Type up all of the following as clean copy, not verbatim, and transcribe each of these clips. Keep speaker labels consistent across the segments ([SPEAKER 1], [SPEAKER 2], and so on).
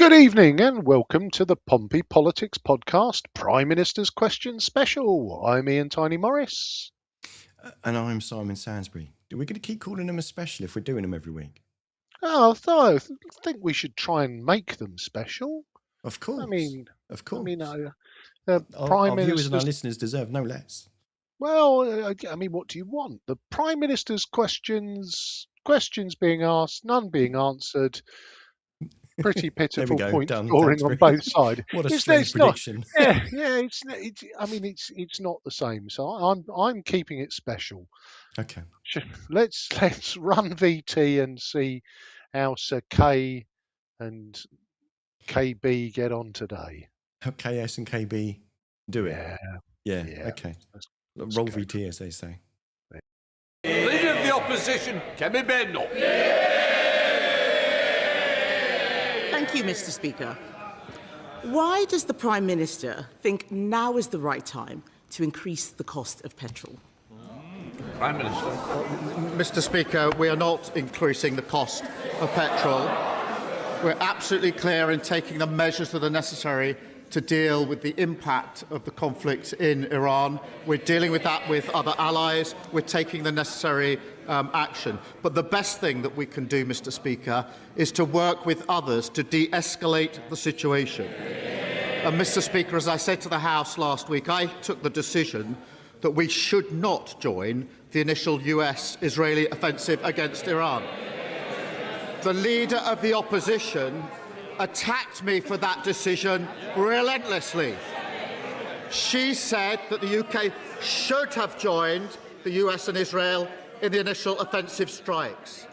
[SPEAKER 1] Good evening and welcome to the Pompey Politics Podcast Prime Minister's Question Special. I'm Ian Tiny Morris.
[SPEAKER 2] And I'm Simon Sainsbury. Are we going to keep calling them a special if we're doing them every week?
[SPEAKER 1] Oh, I think we should try and make them special.
[SPEAKER 2] Of course.
[SPEAKER 1] Our
[SPEAKER 2] Prime
[SPEAKER 1] Minister's...
[SPEAKER 2] viewers and our listeners deserve no less.
[SPEAKER 1] Well, what do you want? The Prime Minister's questions being asked, none being answered. Pretty pitiful point scoring on both sides.
[SPEAKER 2] What a strange prediction.
[SPEAKER 1] It's not the same. So I'm keeping it special.
[SPEAKER 2] Okay.
[SPEAKER 1] Let's run VT and see how Sir K and KB get on today.
[SPEAKER 2] How KS and KB do it. Yeah. Okay. Roll VT, as they say.
[SPEAKER 3] Leader of the opposition, Kemi Benno.
[SPEAKER 4] Thank you, Mr. Speaker. Why does the Prime Minister think now is the right time to increase the cost of petrol?
[SPEAKER 3] Prime Minister.
[SPEAKER 5] Mr. Speaker, we are not increasing the cost of petrol. We're absolutely clear in taking the measures that are necessary to deal with the impact of the conflict in Iran. We're dealing with that with other allies. We're taking the necessary action. But the best thing that we can do, Mr. Speaker, is to work with others to de-escalate the situation. And Mr. Speaker, as I said to the House last week, I took the decision that we should not join the initial US-Israeli offensive against Iran. The Leader of the Opposition attacked me for that decision relentlessly. She said that the UK should have joined the US and Israel in the initial offensive strikes.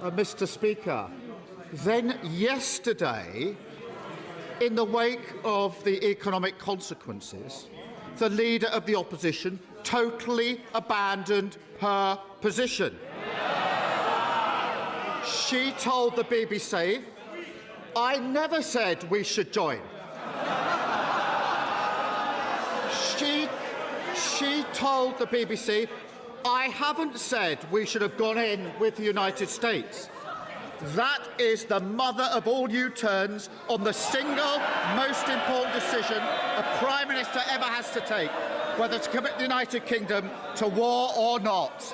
[SPEAKER 5] Mr. Speaker, then yesterday, in the wake of the economic consequences, the Leader of the Opposition totally abandoned her position. She told the BBC, "I never said we should join." She told the BBC, "I haven't said we should have gone in with the United States." That is the mother of all U-turns on the single most important decision a Prime Minister ever has to take, whether to commit the United Kingdom to war or not.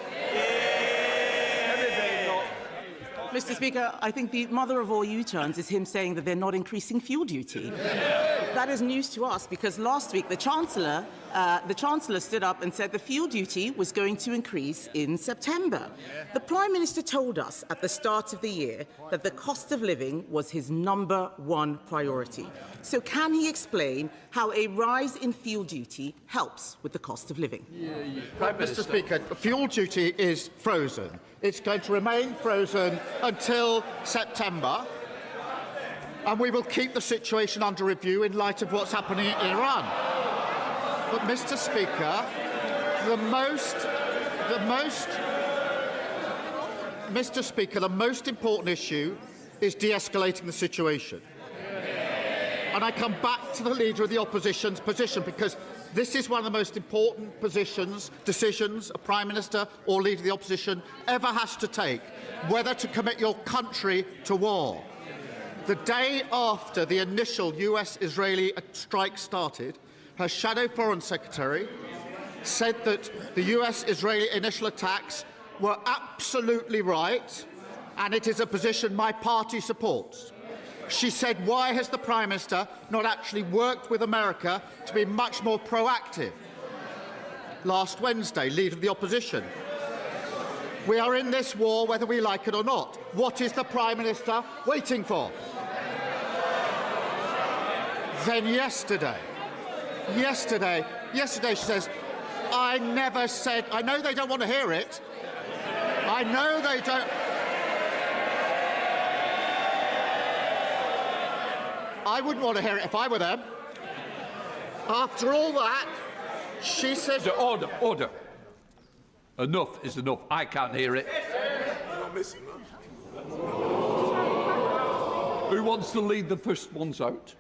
[SPEAKER 4] Mr. Speaker, I think the mother of all U-turns is him saying that they're not increasing fuel duty. That is news to us because last week the Chancellor stood up and said the fuel duty was going to increase in September. The Prime Minister told us at the start of the year that the cost of living was his #1 priority. So can he explain how a rise in fuel duty helps with the cost of living?
[SPEAKER 5] Mr. Speaker, fuel duty is frozen. It's going to remain frozen until September, and we will keep the situation under review in light of what's happening in Iran. But, Mr. Speaker, the most important issue is de-escalating the situation. And I come back to the Leader of the Opposition's position because this is one of the most important decisions a Prime Minister or Leader of the Opposition ever has to take, whether to commit your country to war. The day after the initial US-Israeli strike started, her shadow Foreign Secretary said that the US-Israeli initial attacks were absolutely right, and it is a position my party supports. She said, why has the Prime Minister not actually worked with America to be much more proactive? Last Wednesday, Leader of the Opposition. We are in this war whether we like it or not. What is the Prime Minister waiting for? Then yesterday she says, I never said, I know they don't want to hear it. I know they don't. I wouldn't want to hear it if I were them. After all that, she said...
[SPEAKER 3] Order. Enough is enough. I can't hear it. Who wants to lead the first ones out?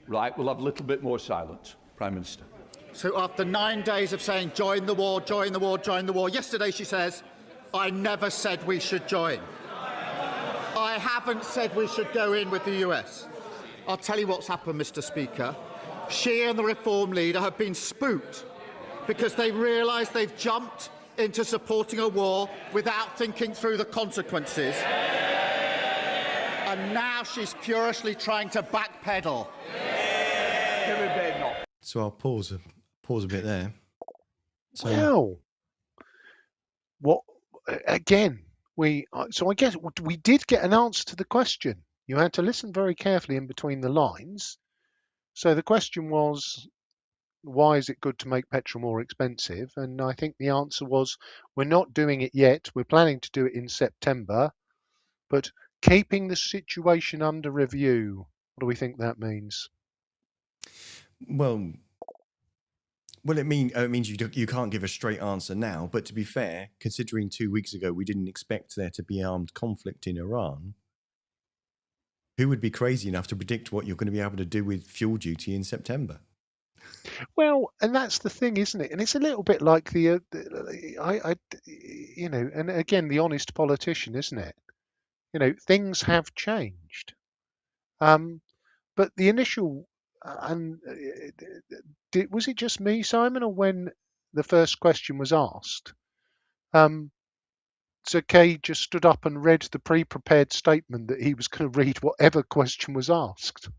[SPEAKER 3] Right, we'll have a little bit more silence. Prime Minister.
[SPEAKER 5] So after 9 days of saying, join the war, join the war, join the war, yesterday she says, I never said we should join. I haven't said we should go in with the US. I'll tell you what's happened, Mr. Speaker. She and the Reform leader have been spooked because they realise they've jumped into supporting a war without thinking through the consequences. And now she's furiously trying to backpedal.
[SPEAKER 2] So I'll pause a bit there. So,
[SPEAKER 1] well, what again? So I guess we did get an answer to the question. You had to listen very carefully in between the lines. So the question was, why is it good to make petrol more expensive? And I think the answer was, we're not doing it yet. We're planning to do it in September, but keeping the situation under review. What do we think that means?
[SPEAKER 2] Well, it means you can't give a straight answer now. But to be fair, considering 2 weeks ago we didn't expect there to be armed conflict in Iran, who would be crazy enough to predict what you're going to be able to do with fuel duty in September?
[SPEAKER 1] Well, and that's the thing, isn't it? And it's a little bit like and again, the honest politician, isn't it? Things have changed. But the initial, was it just me, Simon, or when the first question was asked? So Kay just stood up and read the pre-prepared statement that he was going to read whatever question was asked.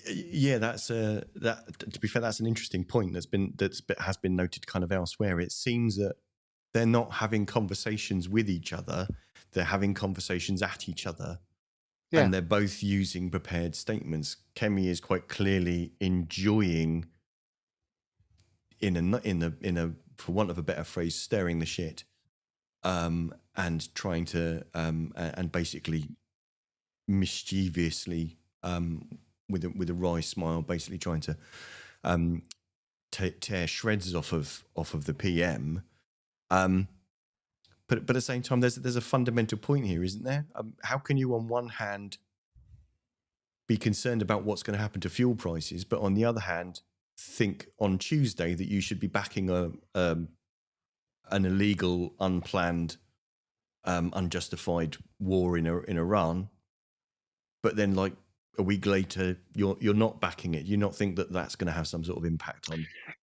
[SPEAKER 2] Yeah, to be fair, that's an interesting point has been noted kind of elsewhere. It seems that they're not having conversations with each other; they're having conversations at each other, and they're both using prepared statements. Kemi is quite clearly enjoying, in a for want of a better phrase, stirring the shit, and trying to and basically mischievously. With a wry smile, basically trying to tear shreds off of the PM, but at the same time, there's a fundamental point here, isn't there? How can you, on one hand, be concerned about what's going to happen to fuel prices, but on the other hand, think on Tuesday that you should be backing an illegal, unplanned, unjustified war in Iran, but then like a week later, you're not backing it. You not think that that's going to have some sort of impact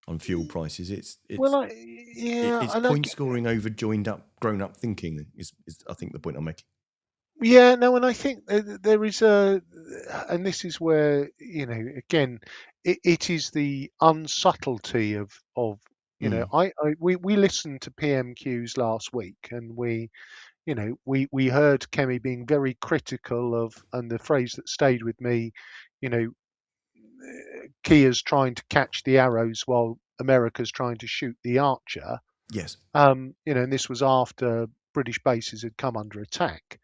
[SPEAKER 2] on fuel prices. It's point scoring over grown up thinking is I think the point I'm making.
[SPEAKER 1] Yeah, no, and I think there is and this is where again, it is the unsubtlety of we listened to PMQs last week, and we heard Kemi being very critical of, and the phrase that stayed with me, Kia's trying to catch the arrows while America's trying to shoot the archer.
[SPEAKER 2] Yes.
[SPEAKER 1] And this was after British bases had come under attack.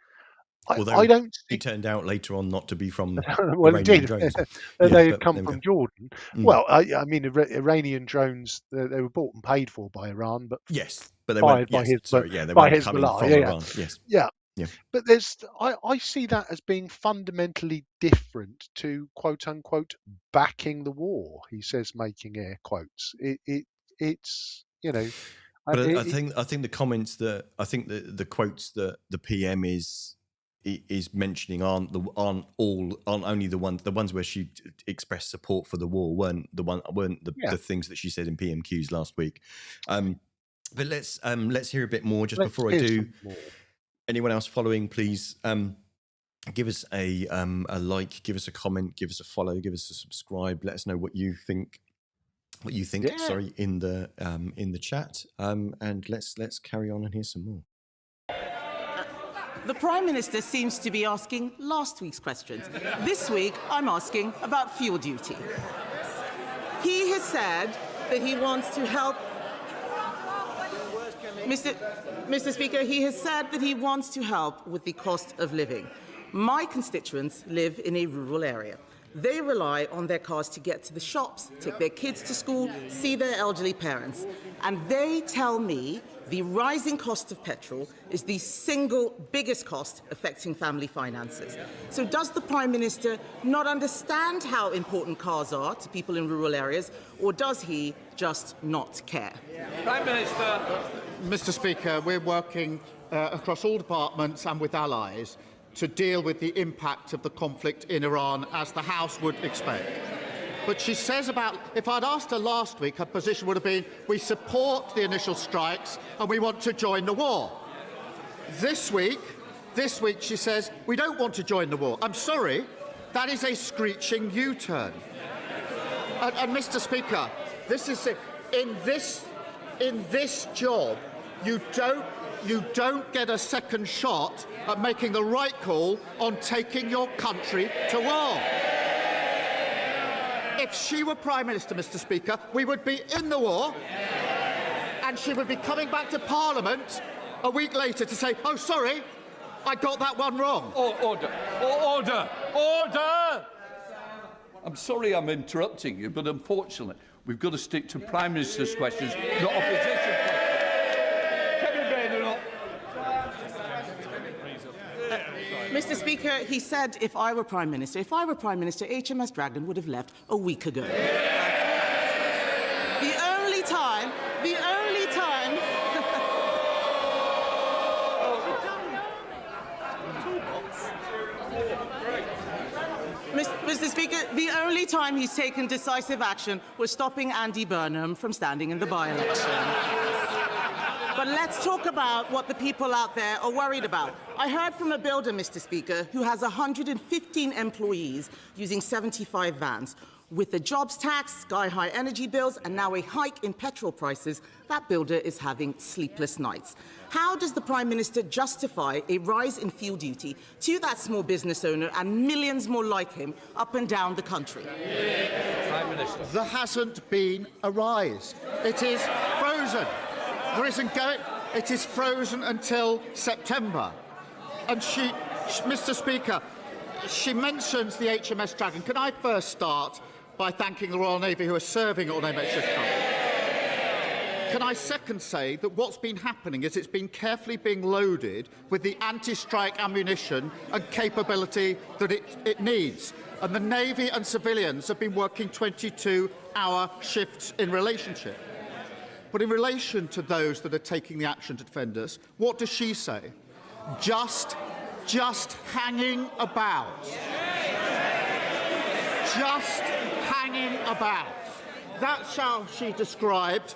[SPEAKER 2] Although
[SPEAKER 1] I don't think...
[SPEAKER 2] it turned out later on not to be from
[SPEAKER 1] well,
[SPEAKER 2] Iranian drones.
[SPEAKER 1] They had come from Jordan. Well, I mean, Iranian drones, they were bought and paid for by Iran, but
[SPEAKER 2] yes, but they
[SPEAKER 1] weren't
[SPEAKER 2] by
[SPEAKER 1] Hezbollah.
[SPEAKER 2] Coming from Iran. Yes.
[SPEAKER 1] Yeah. But I see that as being fundamentally different to quote unquote backing the war. He says, making air quotes. It's
[SPEAKER 2] But I think the comments that the quotes that the PM is mentioning aren't only the ones where she expressed support for the war weren't the things that she said in PMQs last week. But let's hear a bit more before I do. Anyone else following, please give us a like, give us a comment, give us a follow, give us a subscribe. Let us know what you think. Sorry, in the chat. And let's carry on and hear some more.
[SPEAKER 4] The Prime Minister seems to be asking last week's questions. This week, I'm asking about fuel duty. He has said that he wants to help... Mr. Speaker, he has said that he wants to help with the cost of living. My constituents live in a rural area. They rely on their cars to get to the shops, take their kids to school, see their elderly parents. And they tell me the rising cost of petrol is the single biggest cost affecting family finances. So does the Prime Minister not understand how important cars are to people in rural areas, or does he just not care?
[SPEAKER 3] Prime Minister.
[SPEAKER 5] Mr. Speaker, we're working across all departments and with allies to deal with the impact of the conflict in Iran, as the House would expect. But she says about, if I'd asked her last week, her position would have been, we support the initial strikes and we want to join the war. This week she says, we don't want to join the war. I'm sorry, that is a screeching U-turn. And Mr. Speaker, this is it. In this job, you don't get a second shot at making the right call on taking your country to war. If she were Prime Minister, Mr. Speaker, we would be in the war, and she would be coming back to Parliament a week later to say, oh, sorry, I got that one wrong.
[SPEAKER 3] Order! Order! Order! I'm sorry I'm interrupting you, but unfortunately, we've got to stick to Prime Minister's questions, not opposition questions. Kevin Bader up.
[SPEAKER 4] Mr. Speaker, he said if I were Prime Minister, HMS Dragon would have left a week ago. The only time Mr. Speaker, the only time he's taken decisive action was stopping Andy Burnham from standing in the by-election. But let's talk about what the people out there are worried about. I heard from a builder, Mr. Speaker, who has 115 employees using 75 vans. With the jobs tax, sky-high energy bills, and now a hike in petrol prices, that builder is having sleepless nights. How does the Prime Minister justify a rise in fuel duty to that small business owner and millions more like him up and down the country?
[SPEAKER 3] Prime Minister.
[SPEAKER 5] There hasn't been a rise. It is frozen. There isn't going. It is frozen until September. And Mr. Speaker, she mentions the HMS Dragon. Can I first start by thanking the Royal Navy who are serving on HMS Dragon? Can I second say that what's been happening is it's been carefully being loaded with the anti-strike ammunition and capability that it needs. And the Navy and civilians have been working 22-hour shifts in relationship. But in relation to those that are taking the action to defend us, what does she say? Just hanging about. Just hanging about. That's how she described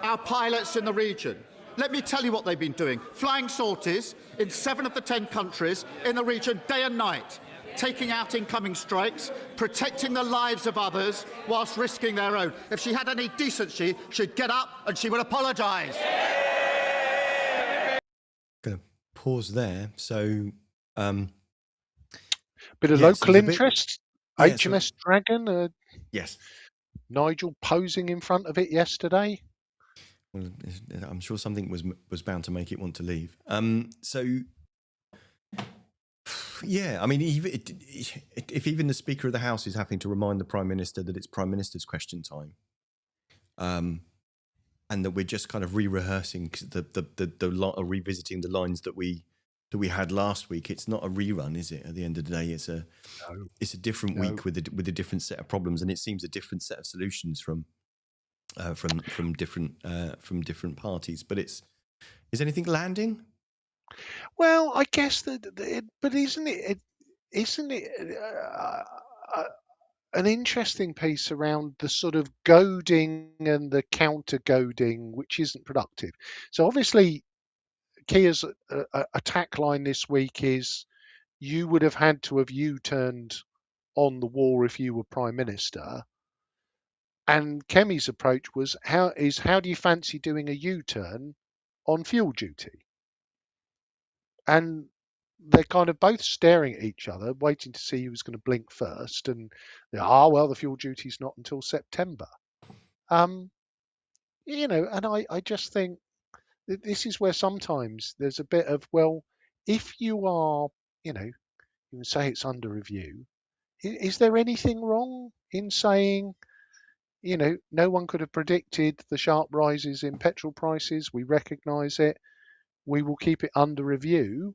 [SPEAKER 5] our pilots in the region. Let me tell you what they've been doing. Flying sorties in 7 of the 10 countries in the region day and night, taking out incoming strikes, protecting the lives of others whilst risking their own. If she had any decency, she'd get up and she would apologise.
[SPEAKER 2] Going to pause there. So,
[SPEAKER 1] bit of
[SPEAKER 2] yes,
[SPEAKER 1] local
[SPEAKER 2] there's a bit-
[SPEAKER 1] interest.
[SPEAKER 2] Yeah,
[SPEAKER 1] HMS Dragon.
[SPEAKER 2] yes.
[SPEAKER 1] Nigel posing in front of it yesterday.
[SPEAKER 2] Well, I'm sure something was bound to make it want to leave. So, yeah, I mean, if even the Speaker of the House is having to remind the Prime Minister that it's Prime Minister's question time, and that we're just kind of re-rehearsing or revisiting the lines that we had last week, it's not a rerun, is it? At the end of the day, it's a different week with a different set of problems, and it seems a different set of solutions from different parties. But is anything landing?
[SPEAKER 1] Well, I guess but isn't it an interesting piece around the sort of goading and the counter goading, which isn't productive. So obviously, Keir's attack line this week is you would have had to have U-turned on the war if you were Prime Minister. And Kemi's approach was how do you fancy doing a U-turn on fuel duty? And they're kind of both staring at each other, waiting to see who was going to blink first. And the fuel duty's not until September. And I just think that this is where sometimes there's a bit of, well, if you are, you can say it's under review. Is there anything wrong in saying, no one could have predicted the sharp rises in petrol prices. We recognise it. We will keep it under review.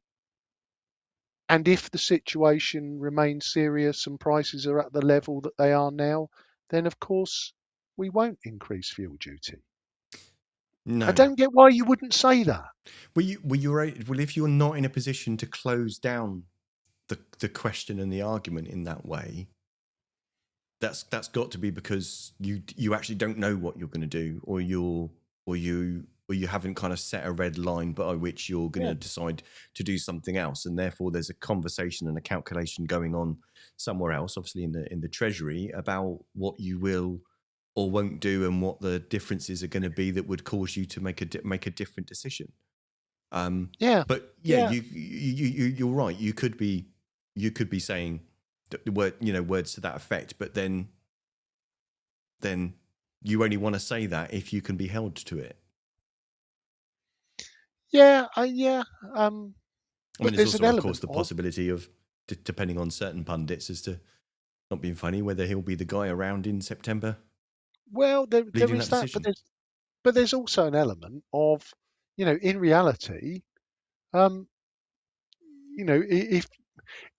[SPEAKER 1] And if the situation remains serious and prices are at the level that they are now, then of course we won't increase fuel duty.
[SPEAKER 2] No.
[SPEAKER 1] I don't get why you wouldn't say that.
[SPEAKER 2] Well, if you're not in a position to close down the question and the argument in that way, that's got to be because you actually don't know what you're going to do, or you haven't kind of set a red line by which you're going to decide to do something else, and therefore there's a conversation and a calculation going on somewhere else, obviously in the Treasury, about what you will or won't do and what the differences are going to be that would cause you to make a different decision. But you're right. You could be saying the word, words to that effect, but then you only want to say that if you can be held to it.
[SPEAKER 1] I
[SPEAKER 2] mean, there's also, of course, the possibility of, depending on certain pundits, as to not being funny, whether he'll be the guy around in September.
[SPEAKER 1] Well, there is that, but there's also an element of, in reality,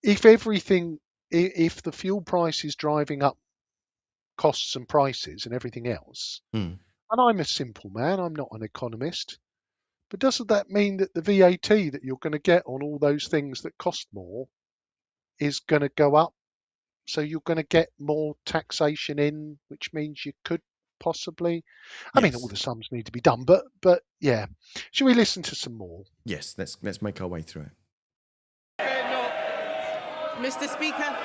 [SPEAKER 1] if everything, if the fuel price is driving up costs and prices and everything else, and I'm a simple man, I'm not an economist, but doesn't that mean that the VAT that you're going to get on all those things that cost more is going to go up? So you're going to get more taxation in, which means you could possibly, I mean, all the sums need to be done, but yeah. Shall we listen to some more?
[SPEAKER 2] Yes, let's make our way through it.
[SPEAKER 4] Mr. Speaker.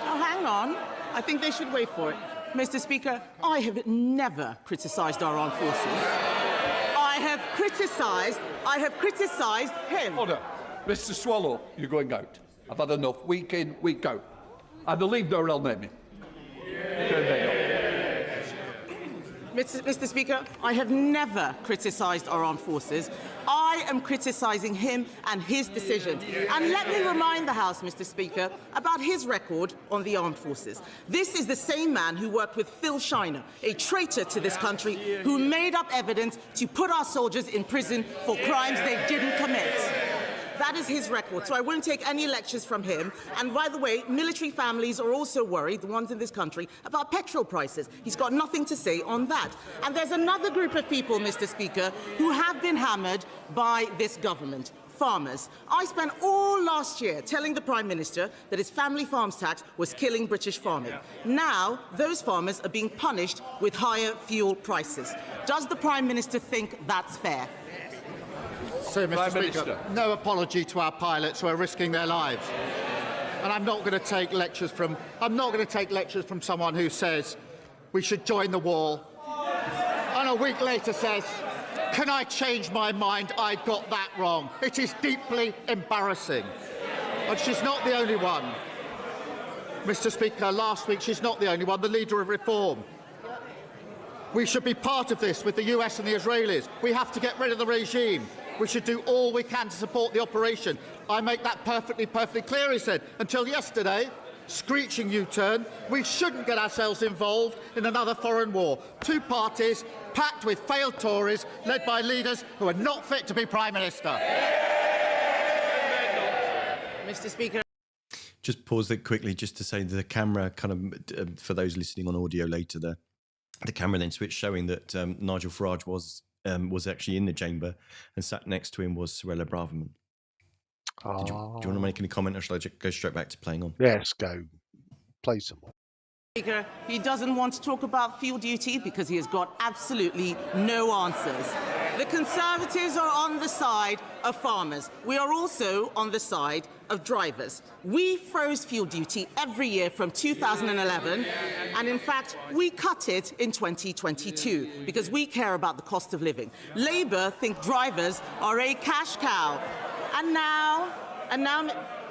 [SPEAKER 4] Oh, hang on. I think they should wait for it. Mr. Speaker, I have never criticised our armed forces. I have criticised him.
[SPEAKER 3] Order. Mr. Swallow, you're going out. I've had enough. Week in, week out. Either leave or I'll name you.
[SPEAKER 4] Mr. Speaker, I have never criticised our armed forces. I am criticising him and his decisions. And let me remind the House, Mr. Speaker, about his record on the armed forces. This is the same man who worked with Phil Shiner, a traitor to this country, who made up evidence to put our soldiers in prison for crimes they didn't commit. That is his record, so I won't take any lectures from him. And by the way, military families are also worried, the ones in this country, about petrol prices. He's got nothing to say on that. And there's another group of people, Mr. Speaker, who have been hammered by this government. Farmers. I spent all last year telling the Prime Minister that his family farms tax was killing British farming. Now, those farmers are being punished with higher fuel prices. Does the Prime Minister think that's fair?
[SPEAKER 5] So, Mr. Speaker, no apology to our pilots who are risking their lives. And I'm not going to take lectures from someone who says we should join the war, and a week later says, can I change my mind? I got that wrong. It is deeply embarrassing. And she's not the only one. Mr. Speaker, last week she's not the only one, the leader of Reform. We should be part of this with the US and the Israelis. We have to get rid of the regime. We should do all we can to support the operation. I make that perfectly clear, he said. Until yesterday, screeching U-turn, we shouldn't get ourselves involved in another foreign war. Two parties packed with failed Tories, led by leaders who are not fit to be Prime Minister.
[SPEAKER 4] Mr. Speaker.
[SPEAKER 2] Just pause it quickly just to say the camera kind of, for those listening on audio later, the camera then switched, showing that Nigel Farage was actually in the chamber, and sat next to him was Sorella Braverman. Do you want to make any comment, or shall I just go straight back to playing on?
[SPEAKER 1] Yes, go. Play some more.
[SPEAKER 4] Speaker, he doesn't want to talk about fuel duty because he has got absolutely no answers. The Conservatives are on the side of farmers. We are also on the side of drivers. We froze fuel duty every year from 2011, and in fact, we cut it in 2022 because we care about the cost of living. Labour think drivers are a cash cow. And now,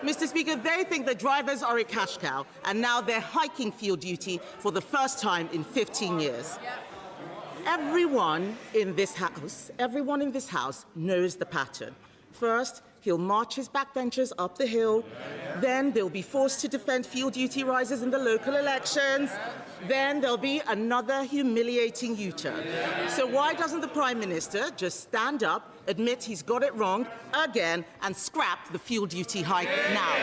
[SPEAKER 4] Mr. Speaker, they think that drivers are a cash cow, and now they're hiking fuel duty for the first time in 15 years. Everyone in this House knows the pattern. First, he'll march his backbenchers up the hill. Then they'll be forced to defend fuel duty rises in the local elections. Then there'll be another humiliating U-turn. So why doesn't the Prime Minister just stand up, admit he's got it wrong again, and scrap the fuel duty hike now?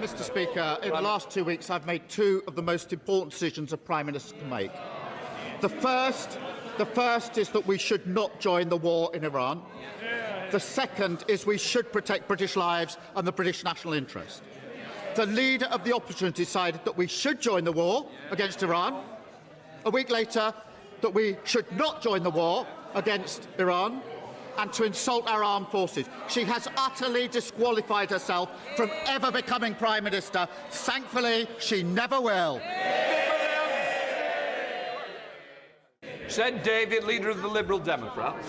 [SPEAKER 5] Mr. Speaker, in the last 2 weeks, I've made two of the most important decisions a Prime Minister can make. The first is that we should not join the war in Iran. The second is we should protect British lives and the British national interest. The leader of the opposition decided that we should join the war against Iran. A week later, that we should not join the war against Iran and to insult our armed forces. She has utterly disqualified herself from ever becoming Prime Minister. Thankfully, she never will.
[SPEAKER 3] Said David, leader of the Liberal Democrats.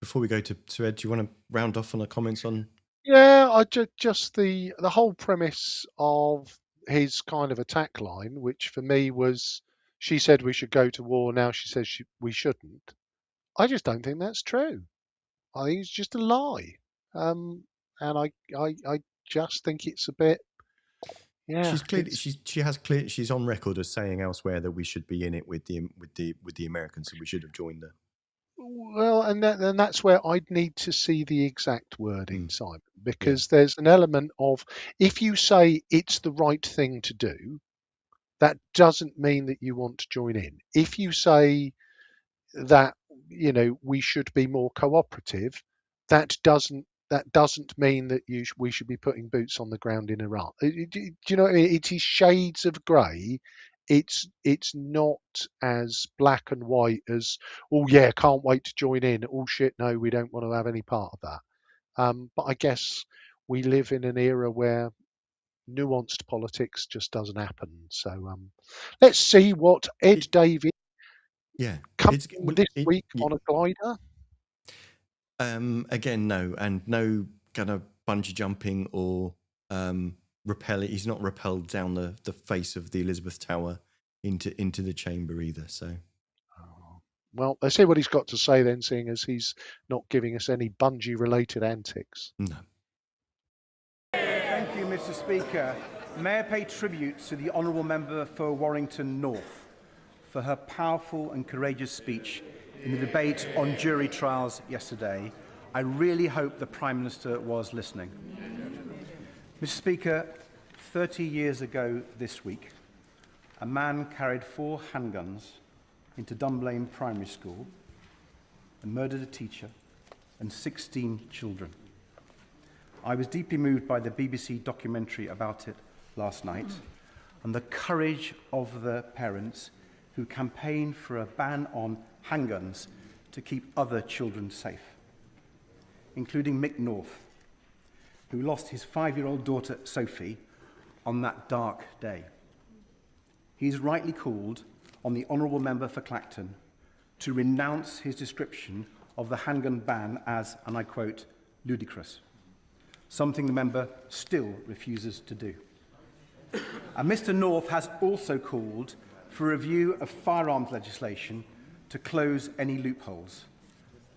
[SPEAKER 2] Before we go to Ed, do you want to round off on the comments on?
[SPEAKER 1] Yeah, I just the whole premise of his kind of attack line, which for me was, she said we should go to war. Now she says we shouldn't. I just don't think that's true. I think it's just a lie. And I just think it's a bit. Yeah,
[SPEAKER 2] She's clearly she's on record as saying elsewhere that we should be in it with the Americans, and we should have joined them.
[SPEAKER 1] Well, and that's where I'd need to see the exact wording, Simon, because there's an element of, if you say it's the right thing to do, that doesn't mean that you want to join in. If you say that, we should be more cooperative, that doesn't mean that we should be putting boots on the ground in Iran. Do you know what I mean? It is shades of grey. It's not as black and white as, oh yeah, can't wait to join in. Oh shit, no, we don't want to have any part of that. But I guess we live in an era where nuanced politics just doesn't happen. So let's see what Ed David comes this week on a glider.
[SPEAKER 2] Again, no, and no kind of bungee jumping or rappelling. He's not rappelled down the face of the Elizabeth Tower into the chamber either. So,
[SPEAKER 1] well, let's see what he's got to say then, seeing as he's not giving us any bungee-related antics.
[SPEAKER 2] No.
[SPEAKER 6] Thank you, Mr. Speaker. May I pay tribute to the honourable member for Warrington North for her powerful and courageous speech in the debate on jury trials yesterday. I really hope the Prime Minister was listening. Mr. Speaker, 30 years ago this week, a man carried 4 handguns into Dunblane Primary School and murdered a teacher and 16 children. I was deeply moved by the BBC documentary about it last night and the courage of the parents who campaigned for a ban on handguns to keep other children safe, including Mick North, who lost his 5-year-old daughter Sophie on that dark day. He's rightly called on the honourable member for Clacton to renounce his description of the handgun ban as, and I quote, ludicrous, something the member still refuses to do. And Mr. North has also called for a review of firearms legislation to close any loopholes.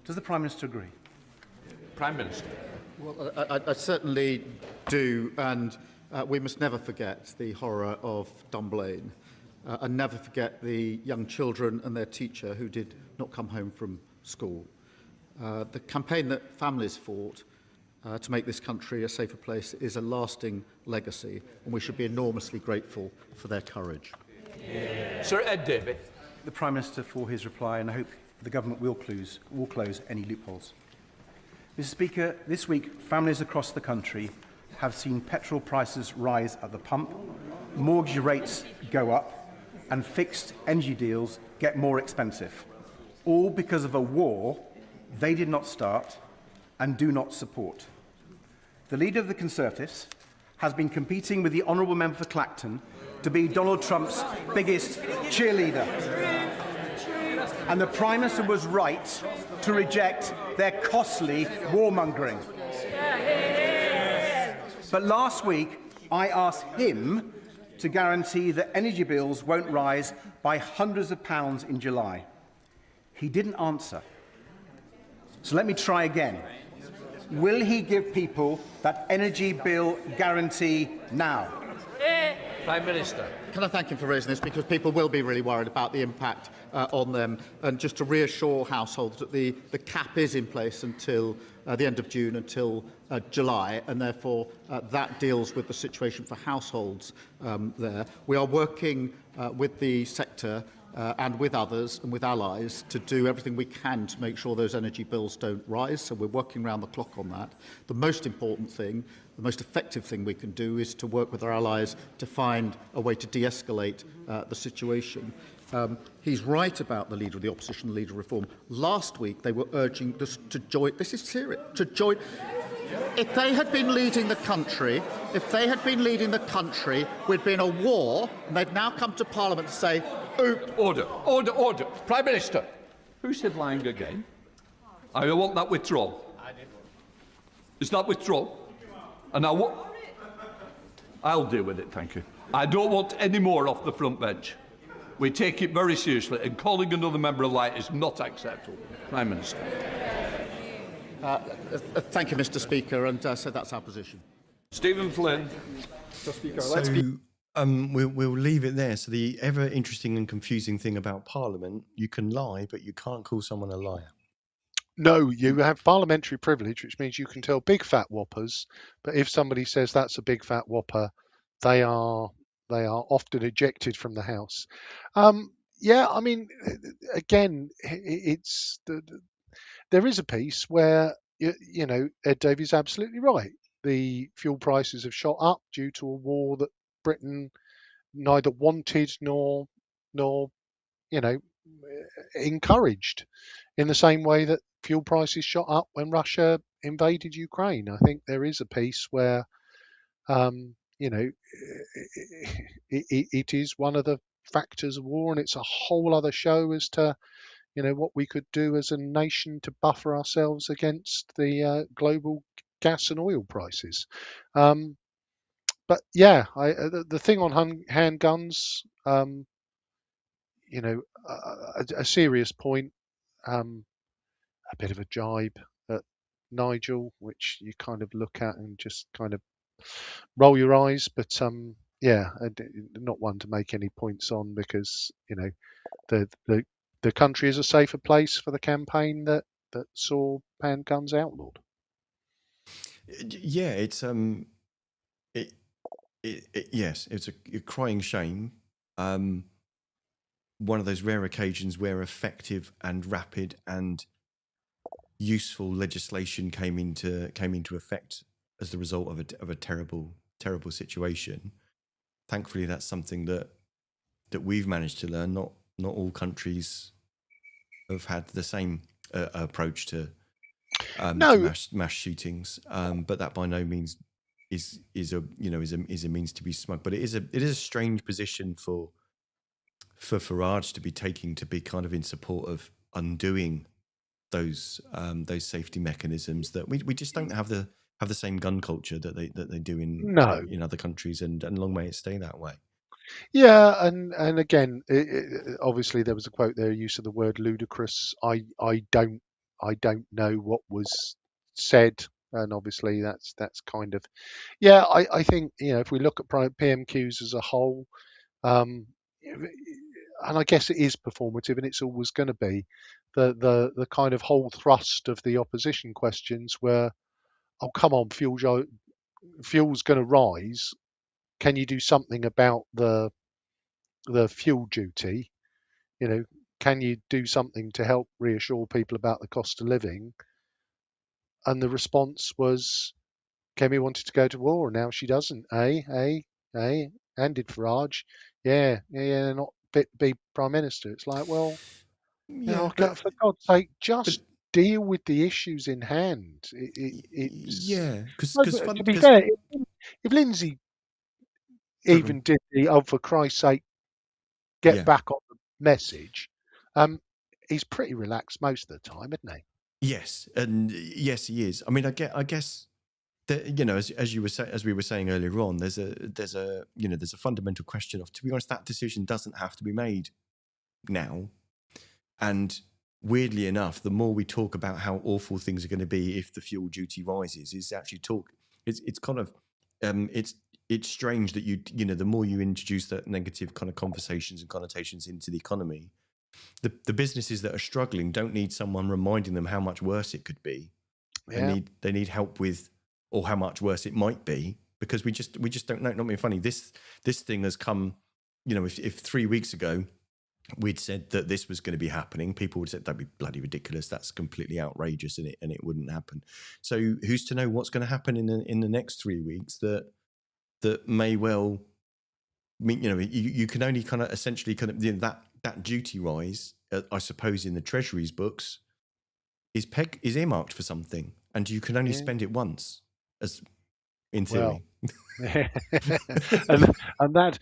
[SPEAKER 6] Does the Prime Minister agree?
[SPEAKER 3] Prime Minister.
[SPEAKER 5] Well, I certainly do, and we must never forget the horror of Dunblane and never forget the young children and their teacher who did not come home from school. The campaign that families fought to make this country a safer place is a lasting legacy, and we should be enormously grateful for their courage.
[SPEAKER 3] Sir Ed Davey.
[SPEAKER 6] The Prime Minister for his reply, and I hope the government will close any loopholes. Mr. Speaker, this week families across the country have seen petrol prices rise at the pump, mortgage rates go up, and fixed energy deals get more expensive, all because of a war they did not start and do not support. The leader of the Conservatives has been competing with the honourable member for Clacton to be Donald Trump's biggest cheerleader. And the Prime Minister was right to reject their costly warmongering. But last week, I asked him to guarantee that energy bills won't rise by hundreds of pounds in July. He didn't answer. So let me try again. Will he give people that energy bill guarantee now?
[SPEAKER 3] Prime Minister.
[SPEAKER 5] Can I thank him for raising this, because people will be really worried about the impact on them, and just to reassure households that the cap is in place until the end of June, until July, and therefore that deals with the situation for households there. We are working with the sector and with others and with allies to do everything we can to make sure those energy bills don't rise. So we're working round the clock on that. The most important thing, the most effective thing we can do is to work with our allies to find a way to de-escalate the situation. He's right about the Leader of the Opposition, the Leader of Reform. Last week they were urging us to join, this is serious, to join. If they had been leading the country, we'd be in a war, and they'd now come to Parliament to say, oop.
[SPEAKER 3] Order. Prime Minister, who said lying again? I want that withdrawn. Is that withdrawn? And I'll deal with it, thank you. I don't want any more off the front bench. We take it very seriously, and calling another member a liar is not acceptable. Prime Minister.
[SPEAKER 5] Thank you, Mr. Speaker, and so that's our position.
[SPEAKER 3] Stephen Flynn.
[SPEAKER 2] So we'll leave it there. So the ever interesting and confusing thing about Parliament, you can lie, but you can't call someone a liar.
[SPEAKER 1] No, you have parliamentary privilege, which means you can tell big fat whoppers, but if somebody says that's a big fat whopper, they are often ejected from the House. Yeah, I mean, again, it's there is a piece where you know Ed Davey's absolutely right. The fuel prices have shot up due to a war that Britain neither wanted nor you know encouraged, in the same way that fuel prices shot up when Russia invaded Ukraine. I think there is a piece where you know it is one of the factors of war, and it's a whole other show as to what we could do as a nation to buffer ourselves against the global gas and oil prices. But yeah, the thing on handguns, a serious point, a bit of a jibe at Nigel, which you kind of look at and just kind of roll your eyes. But yeah, not one to make any points on, because the country is a safer place for the campaign that saw handguns outlawed.
[SPEAKER 2] Yeah, it's yes, it's a crying shame. One of those rare occasions where effective and rapid and useful legislation came into effect as the result of a terrible situation. Thankfully, that's something that we've managed to learn. Not all countries have had the same approach to mass shootings, but that by no means is a means to be smug. But it is a strange position for Farage to be taking, to be kind of in support of undoing those safety mechanisms that we just don't have the same gun culture that they do in other countries, and long may it stay that way.
[SPEAKER 1] Yeah, and again, obviously there was a quote there, use of the word ludicrous. I don't know what was said, and obviously that's kind of, yeah. I think if we look at PMQs as a whole, and I guess it is performative, and it's always going to be the kind of whole thrust of the opposition questions were, oh come on, fuel's going to rise. Can you do something about the fuel duty? Can you do something to help reassure people about the cost of living? And the response was, Kemi wanted to go to war, and now she doesn't. And did Farage? Yeah, not be prime minister. It's like, well, for God's sake, just deal with the issues in hand. To be fair, if Lindsay even did the, oh, for Christ's sake, get back on the message, he's pretty relaxed most of the time, isn't he?
[SPEAKER 2] Yes, and yes, he is. I mean, I guess that, as we were saying earlier on, there's a fundamental question of, to be honest, that decision doesn't have to be made now. And weirdly enough, the more we talk about how awful things are going to be if the fuel duty rises, is actually it's kind of it's strange that the more you introduce that negative kind of conversations and connotations into the economy, the businesses that are struggling don't need someone reminding them how much worse it could be. Yeah. They need help with, or how much worse it might be, because we just don't know. Not being funny, this thing has come. If 3 weeks ago we'd said that this was going to be happening, people would have said, "That'd be bloody ridiculous. That's completely outrageous," and it wouldn't happen. So who's to know what's going to happen in the next 3 weeks that may well mean, you can only kind of essentially that duty rise, I suppose, in the Treasury's books is earmarked for something, and you can only spend it once, as in theory.
[SPEAKER 1] and that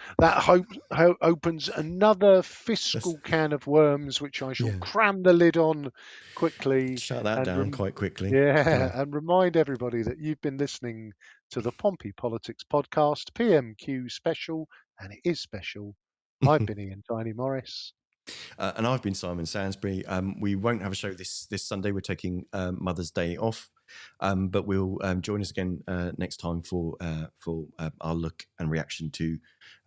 [SPEAKER 1] opens another fiscal can of worms, which I shall cram the lid on quickly.
[SPEAKER 2] Shut that down quite quickly.
[SPEAKER 1] And remind everybody that you've been listening to the Pompey Politics podcast, PMQ special, and it is special. I've been Ian Tiny Morris.
[SPEAKER 2] And I've been Simon Sainsbury. We won't have a show this Sunday. We're taking Mother's Day off, but we'll join us again next time for our look and reaction to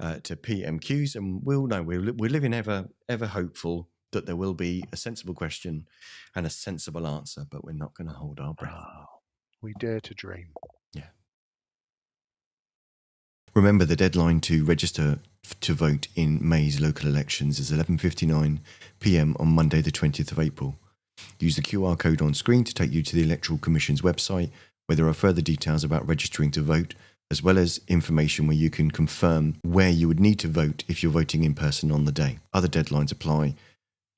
[SPEAKER 2] PMQs. And we're living ever hopeful that there will be a sensible question and a sensible answer, but we're not going to hold our breath.
[SPEAKER 1] We dare to dream.
[SPEAKER 2] Yeah. Remember, the deadline to register to vote in May's local elections is 11:59 p.m. on Monday the 20th of April. Use the QR code on screen to take you to the Electoral Commission's website, where there are further details about registering to vote, as well as information where you can confirm where you would need to vote if you're voting in person on the day. Other deadlines apply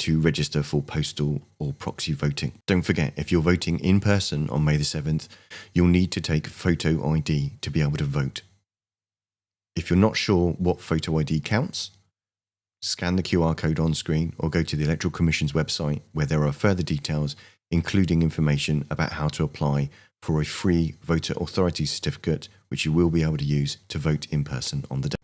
[SPEAKER 2] to register for postal or proxy voting. Don't forget, if you're voting in person on May the 7th, you'll need to take photo ID to be able to vote. If you're not sure what photo ID counts, scan the QR code on screen or go to the Electoral Commission's website, where there are further details, including information about how to apply for a free voter authority certificate, which you will be able to use to vote in person on the day.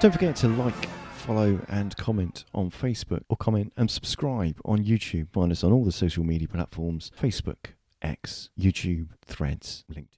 [SPEAKER 2] Don't forget to like, follow and comment on Facebook, or comment and subscribe on YouTube. Find us on all the social media platforms: Facebook, X, YouTube, Threads, LinkedIn.